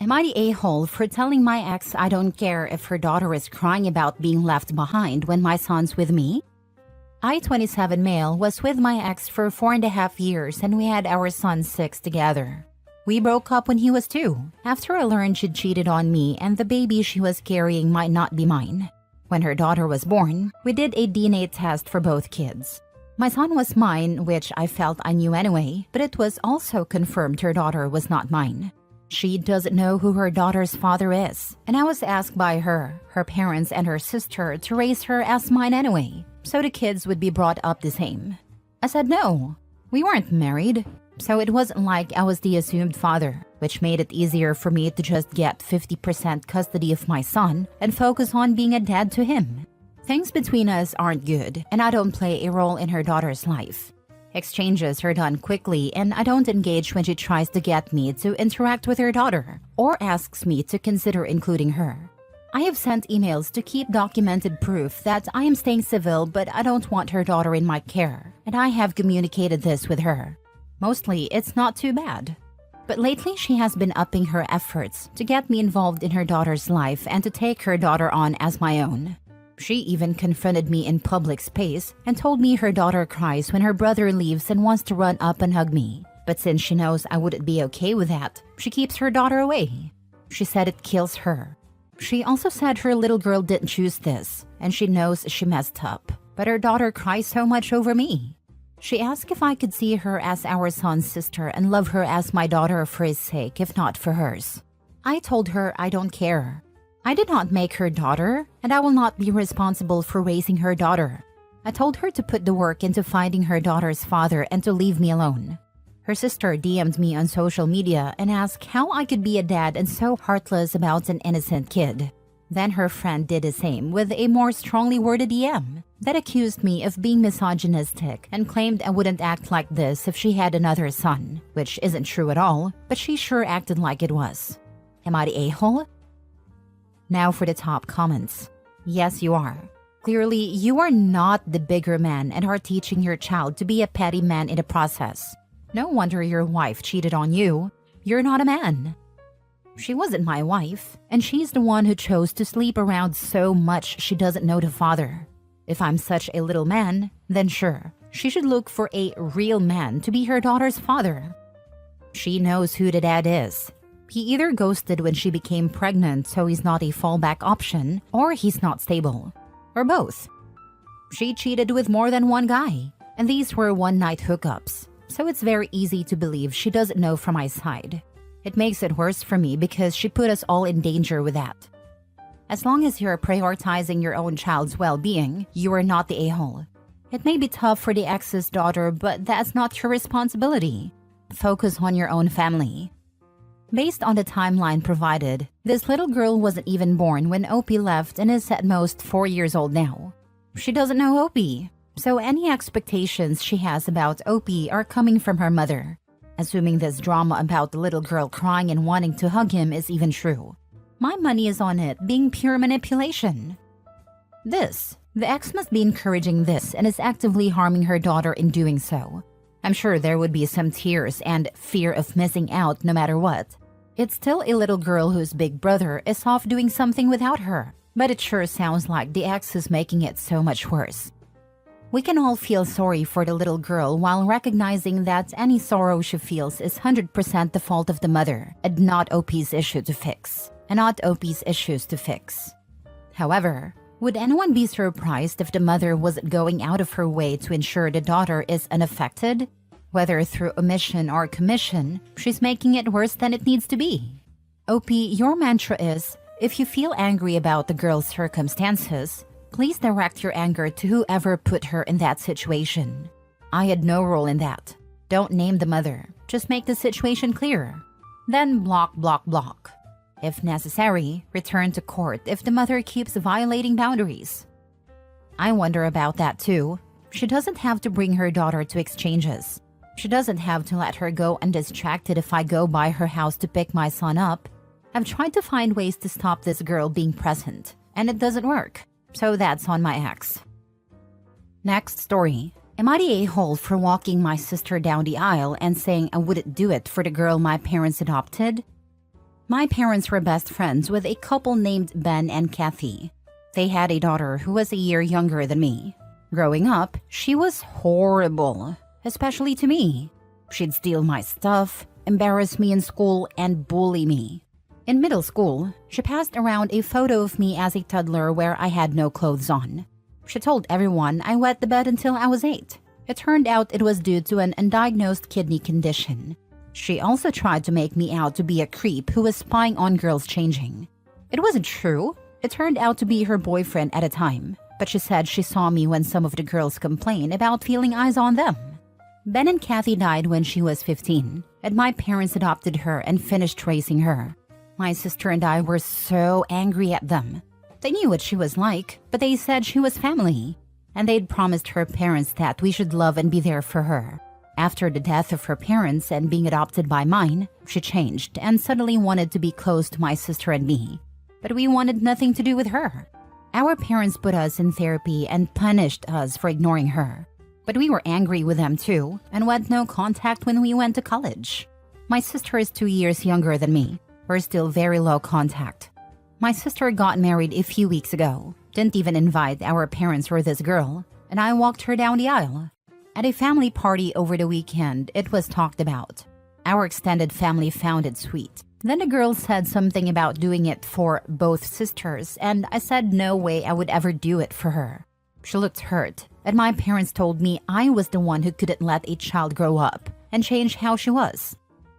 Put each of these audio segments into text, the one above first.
Am I the a-hole for telling my ex I don't care if her daughter is crying about being left behind when my son's with me? I, 27 male, was with my ex for 4.5 years and we had our son 6 together. We broke up when he was 2, after I learned she'd cheated on me and the baby she was carrying might not be mine. When her daughter was born, we did a DNA test for both kids. My son was mine, which I felt I knew anyway, but it was also confirmed her daughter was not mine. She doesn't know who her daughter's father is, and I was asked by her parents, and her sister to raise her as mine anyway, so the kids would be brought up the same. I said no. We weren't married, so it wasn't like I was the assumed father, which made it easier for me to just get 50% custody of my son and focus on being a dad to him. Things between us aren't good, and I don't play a role in her daughter's life. Exchanges are done quickly, and I don't engage when she tries to get me to interact with her daughter or asks me to consider including her. I have sent emails to keep documented proof that I am staying civil, but I don't want her daughter in my care, and I have communicated this with her. Mostly, it's not too bad. But lately, she has been upping her efforts to get me involved in her daughter's life and to take her daughter on as my own. She even confronted me in public space and told me her daughter cries when her brother leaves and wants to run up and hug me. But since she knows I wouldn't be okay with that, she keeps her daughter away. She said it kills her. She also said her little girl didn't choose this, and she knows she messed up. But her daughter cries so much over me. She asked if I could see her as our son's sister and love her as my daughter for his sake, if not for hers. I told her I don't care. I did not make her daughter, and I will not be responsible for raising her daughter. I told her to put the work into finding her daughter's father and to leave me alone. Her sister DM'd me on social media and asked how I could be a dad and so heartless about an innocent kid. Then her friend did the same with a more strongly worded DM that accused me of being misogynistic and claimed I wouldn't act like this if she had another son, which isn't true at all, but she sure acted like it was. Am I the a-hole? Now for the top comments. Yes, you are. Clearly, you are not the bigger man and are teaching your child to be a petty man in the process. No wonder your wife cheated on you. You're not a man. She wasn't my wife, and she's the one who chose to sleep around so much she doesn't know the father. If I'm such a little man, then sure, she should look for a real man to be her daughter's father. She knows who the dad is. He either ghosted when she became pregnant so he's not a fallback option, or he's not stable. Or both. She cheated with more than one guy, and these were one-night hookups, so it's very easy to believe she doesn't know from my side. It makes it worse for me because she put us all in danger with that. As long as you're prioritizing your own child's well-being, you are not the a-hole. It may be tough for the ex's daughter, but that's not your responsibility. Focus on your own family. Based on the timeline provided, this little girl wasn't even born when Opie left and is at most 4 years old now. She doesn't know Opie, so any expectations she has about Opie are coming from her mother, assuming this drama about the little girl crying and wanting to hug him is even true. My money is on it being pure manipulation. The ex must be encouraging this and is actively harming her daughter in doing so. I'm sure there would be some tears and fear of missing out no matter what. It's still a little girl whose big brother is off doing something without her, but it sure sounds like the ex is making it so much worse. We can all feel sorry for the little girl while recognizing that any sorrow she feels is 100% the fault of the mother and not OP's issue to fix, and not OP's issues to fix. However, would anyone be surprised if the mother wasn't going out of her way to ensure the daughter is unaffected? Whether through omission or commission, she's making it worse than it needs to be. OP, your mantra is, if you feel angry about the girl's circumstances, please direct your anger to whoever put her in that situation. I had no role in that. Don't name the mother. Just make the situation clear. Then block, block, block. If necessary, return to court if the mother keeps violating boundaries. I wonder about that too. She doesn't have to bring her daughter to exchanges. She doesn't have to let her go undistracted if I go by her house to pick my son up. I've tried to find ways to stop this girl being present, and it doesn't work. So that's on my ex. Next story. Am I the a-hole for walking my sister down the aisle and saying I wouldn't do it for the girl my parents adopted? My parents were best friends with a couple named Ben and Kathy. They had a daughter who was a year younger than me. Growing up, she was horrible, especially to me. She'd steal my stuff, embarrass me in school, and bully me. In middle school, she passed around a photo of me as a toddler where I had no clothes on. She told everyone I wet the bed until I was 8. It turned out it was due to an undiagnosed kidney condition. She also tried to make me out to be a creep who was spying on girls changing. It wasn't true. It turned out to be her boyfriend at a time, but she said she saw me when some of the girls complained about feeling eyes on them. Ben and Kathy died when she was 15, and my parents adopted her and finished raising her. My sister and I were so angry at them. They knew what she was like, but they said she was family, and they'd promised her parents that we should love and be there for her. After the death of her parents and being adopted by mine, she changed and suddenly wanted to be close to my sister and me. But we wanted nothing to do with her. Our parents put us in therapy and punished us for ignoring her. But we were angry with them too and went no contact when we went to college. My sister is 2 years younger than me. We're still very low contact. My sister got married a few weeks ago, didn't even invite our parents or this girl, and I walked her down the aisle. At a family party over the weekend, it was talked about. Our extended family found it sweet. Then the girl said something about doing it for both sisters, and I said no way I would ever do it for her. She looked hurt, and my parents told me I was the one who couldn't let a child grow up and change how she was.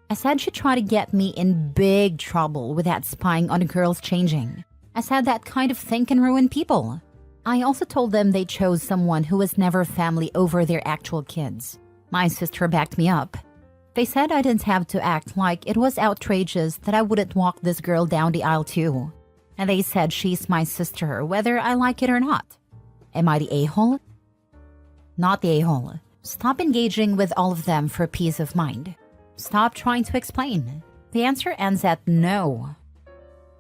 I said she tried to get me in big trouble with that spying on girls changing. I said that kind of thing can ruin people. I also told them they chose someone who was never family over their actual kids. My sister backed me up. They said I didn't have to act like it was outrageous that I wouldn't walk this girl down the aisle too. And they said she's my sister whether I like it or not. Am I the a-hole? Not the a-hole. Stop engaging with all of them for peace of mind. Stop trying to explain. The answer ends at no.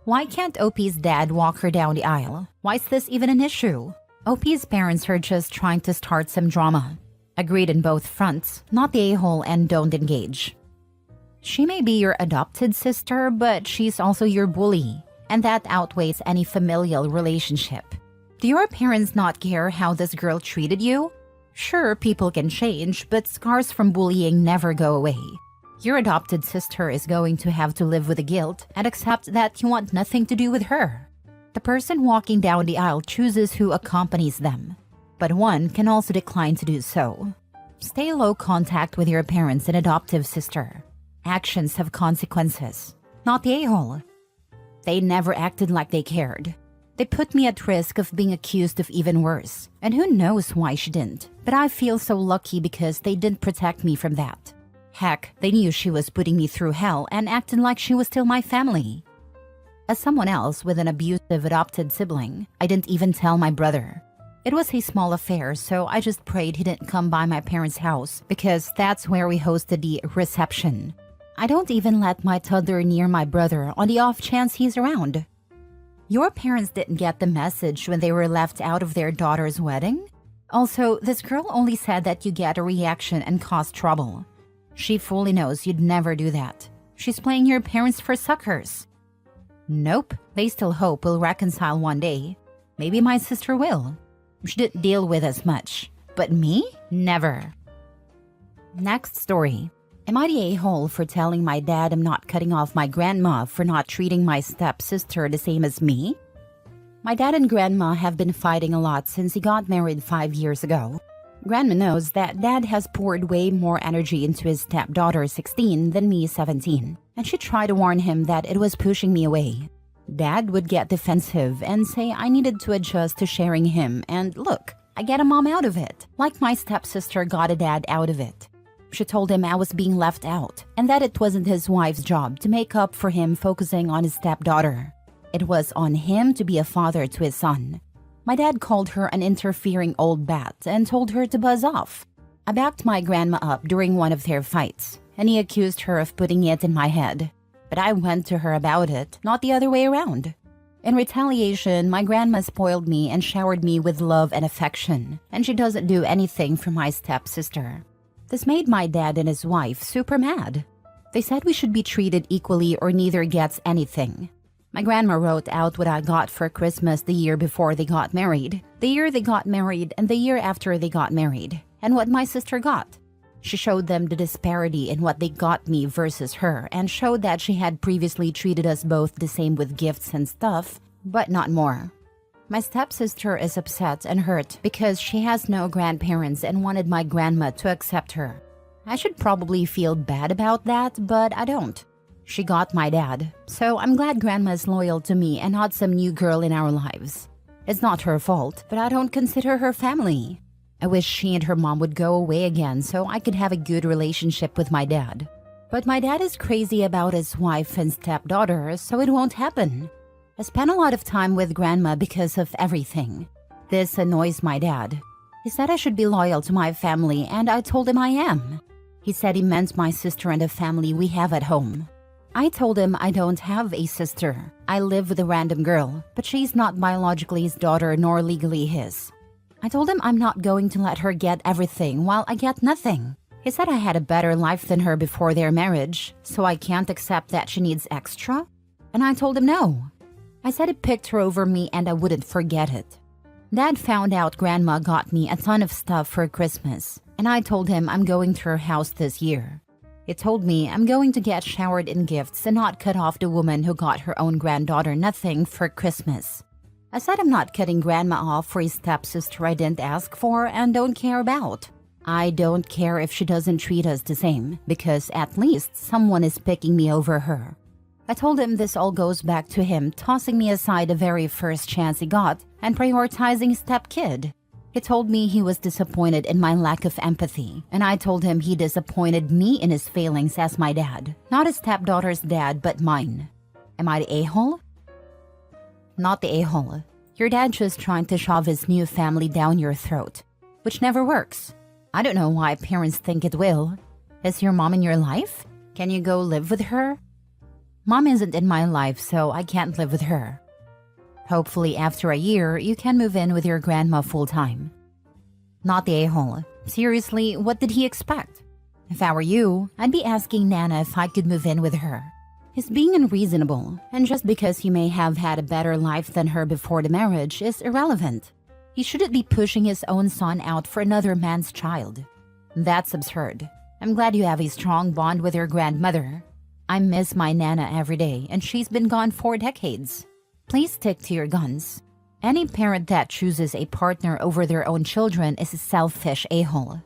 Why can't OP's dad walk her down the aisle? Why is this even an issue? OP's parents are just trying to start some drama. Agreed in both fronts, not the a-hole and don't engage. She may be your adopted sister, but she's also your bully, and that outweighs any familial relationship. Do your parents not care how this girl treated you? Sure, people can change, but scars from bullying never go away. Your adopted sister is going to have to live with the guilt and accept that you want nothing to do with her. The person walking down the aisle chooses who accompanies them, but one can also decline to do so. Stay low contact with your parents and adoptive sister. Actions have consequences, not the a-hole. They never acted like they cared. They put me at risk of being accused of even worse, and who knows why she didn't, but I feel so lucky because they didn't protect me from that. Heck, they knew she was putting me through hell and acted like she was still my family. As someone else with an abusive adopted sibling, I didn't even tell my brother. It was a small affair, so I just prayed he didn't come by my parents' house because that's where we hosted the reception. I don't even let my toddler near my brother on the off chance he's around. Your parents didn't get the message when they were left out of their daughter's wedding? Also, this girl only said that you get a reaction and cause trouble. She fully knows you'd never do that. She's playing your parents for suckers. Nope, they still hope we'll reconcile one day. Maybe my sister will. She didn't deal with as much. But me? Never. Next story. Am I the a-hole for telling my dad I'm not cutting off my grandma for not treating my stepsister the same as me? My dad and grandma have been fighting a lot since he got married 5 years ago. Grandma knows that dad has poured way more energy into his stepdaughter 16 than me 17, and she tried to warn him that it was pushing me away. Dad would get defensive and say I needed to adjust to sharing him, and look, I get a mom out of it, like my stepsister got a dad out of it. She told him I was being left out, and that it wasn't his wife's job to make up for him focusing on his stepdaughter. It was on him to be a father to his son. My dad called her an interfering old bat and told her to buzz off. I backed my grandma up during one of their fights, and he accused her of putting it in my head. But I went to her about it, not the other way around. In retaliation, my grandma spoiled me and showered me with love and affection, and she doesn't do anything for my stepsister. This made my dad and his wife super mad. They said we should be treated equally or neither gets anything. My grandma wrote out what I got for Christmas the year before they got married, the year they got married, and the year after they got married, and what my sister got. She showed them the disparity in what they got me versus her and showed that she had previously treated us both the same with gifts and stuff, but not more. My stepsister is upset and hurt because she has no grandparents and wanted my grandma to accept her. I should probably feel bad about that, but I don't. She got my dad, so I'm glad grandma is loyal to me and not some new girl in our lives. It's not her fault, but I don't consider her family. I wish she and her mom would go away again so I could have a good relationship with my dad. But my dad is crazy about his wife and stepdaughter, so it won't happen. I spent a lot of time with grandma because of everything. This annoys my dad. He said I should be loyal to my family, and I told him I am. He said he meant my sister and the family we have at home. I told him I don't have a sister. I live with a random girl, but she's not biologically his daughter nor legally his. I told him I'm not going to let her get everything while I get nothing. He said I had a better life than her before their marriage, so I can't accept that she needs extra? And I told him no. I said he picked her over me and I wouldn't forget it. Dad found out grandma got me a ton of stuff for Christmas, and I told him I'm going to her house this year. He told me I'm going to get showered in gifts and not cut off the woman who got her own granddaughter nothing for Christmas. I said I'm not cutting grandma off for a stepsister I didn't ask for and don't care about. I don't care if she doesn't treat us the same, because at least someone is picking me over her. I told him this all goes back to him tossing me aside the very first chance he got and prioritizing stepkid. He told me he was disappointed in my lack of empathy, and I told him he disappointed me in his failings as my dad, not his stepdaughter's dad, but mine. Am I the a-hole? Not the a-hole. Your dad just trying to shove his new family down your throat, which never works. I don't know why parents think it will. Is your mom in your life? Can you go live with her? Mom isn't in my life, so I can't live with her. Hopefully after a year, you can move in with your grandma full-time. Not the a-hole. Seriously, what did he expect? If I were you, I'd be asking Nana if I could move in with her. He's being unreasonable, and just because he may have had a better life than her before the marriage is irrelevant. He shouldn't be pushing his own son out for another man's child. That's absurd. I'm glad you have a strong bond with your grandmother. I miss my Nana every day, and she's been gone for decades. Please stick to your guns. Any parent that chooses a partner over their own children is a selfish a-hole.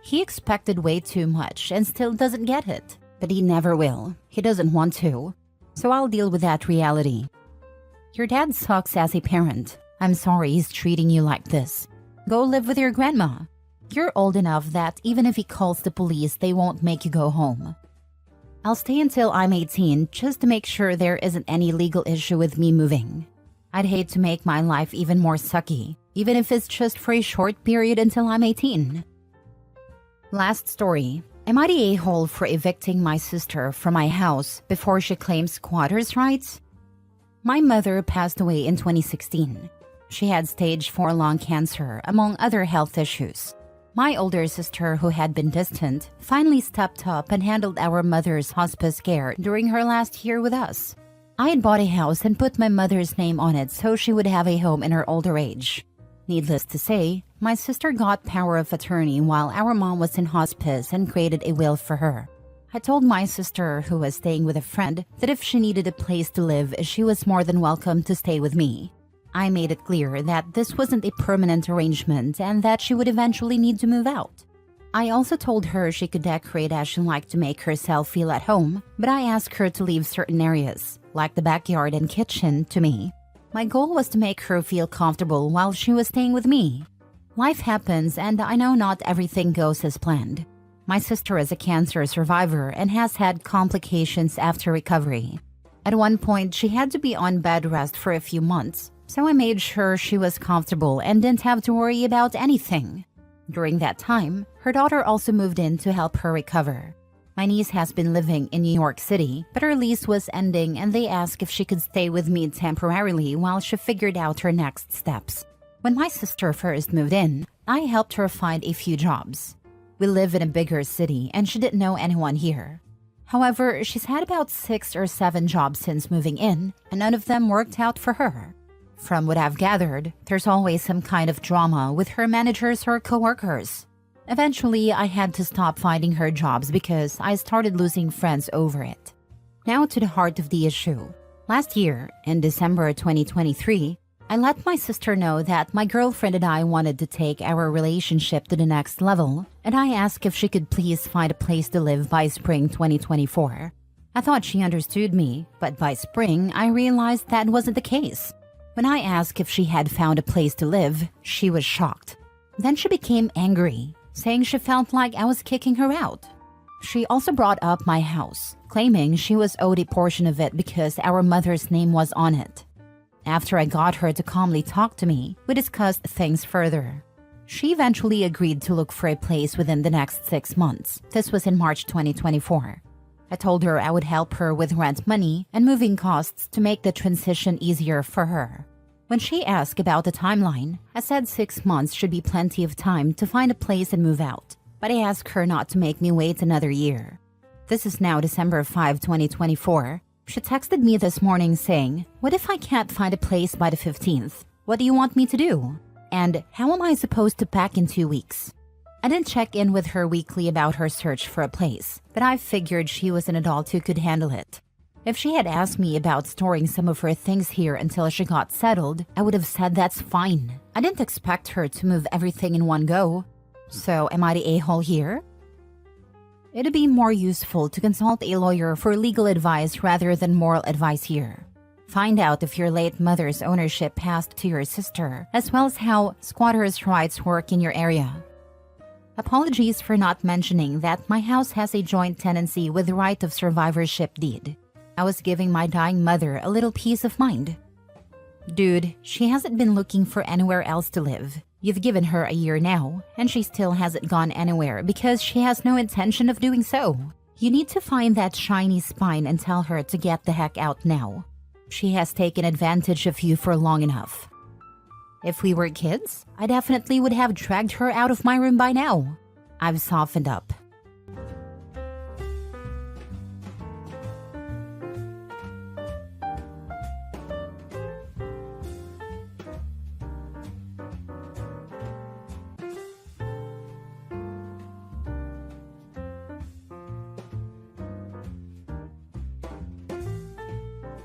He expected way too much and still doesn't get it. But he never will. He doesn't want to. So I'll deal with that reality. Your dad sucks as a parent. I'm sorry he's treating you like this. Go live with your grandma. You're old enough that even if he calls the police, they won't make you go home. I'll stay until I'm 18 just to make sure there isn't any legal issue with me moving. I'd hate to make my life even more sucky, even if it's just for a short period until I'm 18. Last story. Am I the a-hole for evicting my sister from my house before she claims squatters' rights? My mother passed away in 2016. She had stage 4 lung cancer, among other health issues. My older sister, who had been distant, finally stepped up and handled our mother's hospice care during her last year with us. I had bought a house and put my mother's name on it so she would have a home in her older age. Needless to say, my sister got power of attorney while our mom was in hospice and created a will for her. I told my sister, who was staying with a friend, that if she needed a place to live, she was more than welcome to stay with me. I made it clear that this wasn't a permanent arrangement and that she would eventually need to move out. I also told her she could decorate as she liked to make herself feel at home, but I asked her to leave certain areas, like the backyard and kitchen, to me. My goal was to make her feel comfortable while she was staying with me. Life happens, and I know not everything goes as planned. My sister is a cancer survivor and has had complications after recovery. At one point, she had to be on bed rest for a few months, so I made sure she was comfortable and didn't have to worry about anything. During that time, her daughter also moved in to help her recover. My niece has been living in New York City, but her lease was ending and they asked if she could stay with me temporarily while she figured out her next steps. When my sister first moved in, I helped her find a few jobs. We live in a bigger city and she didn't know anyone here. However, she's had about 6 or 7 jobs since moving in, and none of them worked out for her. From what I've gathered, there's always some kind of drama with her managers or coworkers. Eventually, I had to stop finding her jobs because I started losing friends over it. Now to the heart of the issue. Last year, in December 2023, I let my sister know that my girlfriend and I wanted to take our relationship to the next level, and I asked if she could please find a place to live by spring 2024. I thought she understood me, but by spring, I realized that wasn't the case. When I asked if she had found a place to live, she was shocked. Then she became angry, saying she felt like I was kicking her out. She also brought up my house, claiming she was owed a portion of it because our mother's name was on it. After I got her to calmly talk to me, we discussed things further. She eventually agreed to look for a place within the next 6 months. This was in March 2024. I told her I would help her with rent money and moving costs to make the transition easier for her. When she asked about the timeline, I said 6 months should be plenty of time to find a place and move out, but I asked her not to make me wait another year. This is now December 5, 2024. She texted me this morning saying, "What if I can't find a place by the 15th? What do you want me to do? And how am I supposed to pack in 2 weeks?" I didn't check in with her weekly about her search for a place, but I figured she was an adult who could handle it. If she had asked me about storing some of her things here until she got settled, I would have said that's fine. I didn't expect her to move everything in one go. So am I the a-hole here? It'd be more useful to consult a lawyer for legal advice rather than moral advice here. Find out if your late mother's ownership passed to your sister, as well as how squatters' rights work in your area. Apologies for not mentioning that my house has a joint tenancy with right of survivorship deed. I was giving my dying mother a little peace of mind. Dude, she hasn't been looking for anywhere else to live. You've given her a year now, and she still hasn't gone anywhere because she has no intention of doing so. You need to find that shiny spine and tell her to get the heck out now. She has taken advantage of you for long enough. If we were kids, I definitely would have dragged her out of my room by now. I've softened up.